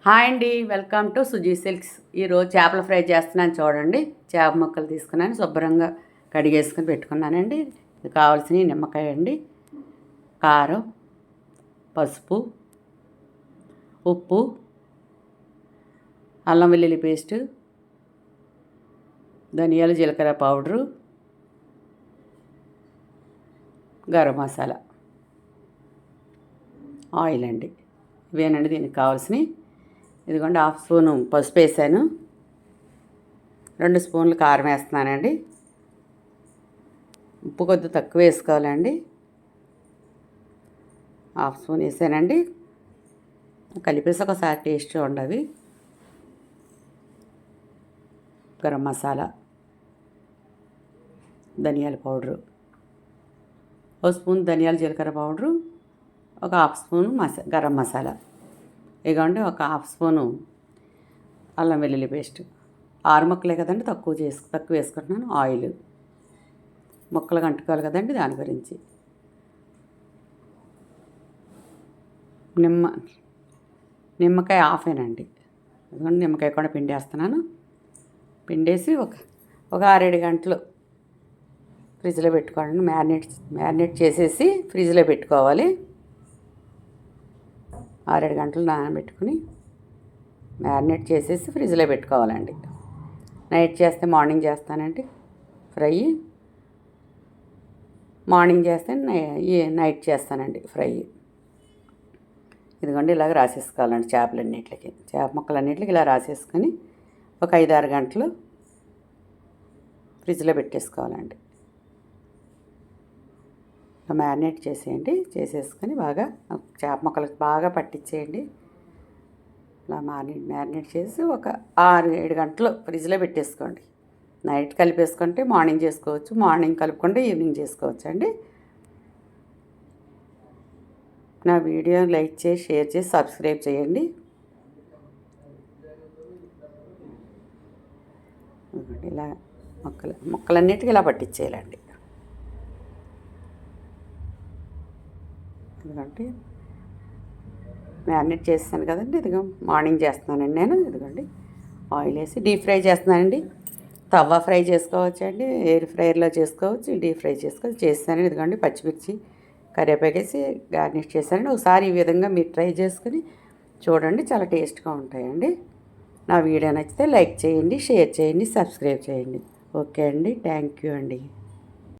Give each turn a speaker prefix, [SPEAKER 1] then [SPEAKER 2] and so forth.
[SPEAKER 1] Hi అండి, welcome to Suji silks. ఈరోజు చేపల ఫ్రై చేస్తున్నాను చూడండి. చేప ముక్కలు తీసుకున్నాను, శుభ్రంగా కడిగేసుకుని పెట్టుకున్నానండి. ఇది కావాల్సిన నిమ్మకాయ అండి, కారం, పసుపు, ఉప్పు, అల్లం వెల్లుల్లి పేస్టు, ధనియాలు జీలకర్ర పౌడరు, గరం మసాలా, ఆయిల్ అండి. ఇవేనండి దీనికి కావాల్సినవి. ఇదిగోండి, హాఫ్ స్పూను పసుపు వేసాను, 2 స్పూన్లు కారం వేస్తున్నానండి. ఉప్పు కొద్దిగా తక్కువ వేసుకోవాలండి. హాఫ్ స్పూన్ వేసానండి. కలిపేసి ఒకసారి టేస్ట్ ఉండవి. గరం మసాలా, ధనియాల పౌడరు, ఒక స్పూన్ ధనియాల జీలకర్ర పౌడరు, ఒక హాఫ్ స్పూను గరం మసాలా. ఇదిగోండి, ఒక హాఫ్ స్పూను అల్లం వెల్లుల్లి పేస్ట్. 6 ముక్కలే కదండి, తక్కువ వేసుకుంటున్నాను. ఆయిల్ ముక్కలు అంటుకోవాలి కదండి, దాని గురించి. నిమ్మకాయ హాఫేనండి. ఇదిగోండి, నిమ్మకాయ కూడా పిండేస్తున్నాను. పిండేసి ఒక 6-7 గంటలు ఫ్రిడ్జ్లో పెట్టుకోండి. మ్యారినేట్ చేసేసి ఫ్రిడ్జ్లో పెట్టుకోవాలి. 6-7 గంటలు నానబెట్టుకుని మ్యారినేట్ చేసేసి ఫ్రిడ్జ్లో పెట్టుకోవాలండి. నైట్ చేస్తే మార్నింగ్ చేస్తానండి ఫ్రై. మార్నింగ్ చేస్తే నైట్ చేస్తానండి ఫ్రై. ఇదిగోండి, ఇలాగ రాసేసుకోవాలండి. చేప ముక్కలన్నిటికి ఇలా రాసేసుకొని ఒక 5-6 గంటలు ఫ్రిడ్జ్లో పెట్టేసుకోవాలండి. మ్యారినేట్ చేసేసుకొని బాగా చేప ముక్కలకు బాగా పట్టించేయండి. ఇలా మ్యారినేట్ చేసి ఒక 6-7 గంటలు ఫ్రిడ్జ్లో పెట్టేసుకోండి. నైట్ కలిపేసుకుంటే మార్నింగ్ చేసుకోవచ్చు, మార్నింగ్ కలుపుకుంటే ఈవినింగ్ చేసుకోవచ్చు అండి. నా వీడియో లైక్ చేసి, షేర్ చేసి, సబ్స్క్రైబ్ చేయండి. ఇలా ముక్కలన్నిటికీ ఇలా పట్టించేయాలండి. ఎందుకంటే మ్యారినేట్ చేస్తాను కదండి. ఇదిగో మార్నింగ్ చేస్తున్నానండి నేను. ఇదిగోండి, ఆయిల్ వేసి డీప్ ఫ్రై చేస్తున్నానండి. తవ్వ ఫ్రై చేసుకోవచ్చు అండి, ఎయిర్ ఫ్రైయర్లో చేసుకోవచ్చు, డీప్ ఫ్రై చేసుకోవచ్చు. చేస్తానండి. ఇదిగోండి, పచ్చిమిర్చి కరివేపాకు వేసి గార్నిష్ చేశానండి. ఒకసారి ఈ విధంగా మీరు ట్రై చేసుకుని చూడండి, చాలా టేస్ట్గా ఉంటాయండి. నా వీడియో నచ్చితే లైక్ చేయండి, షేర్ చేయండి, సబ్స్క్రైబ్ చేయండి. ఓకే అండి, థ్యాంక్ యూ అండి.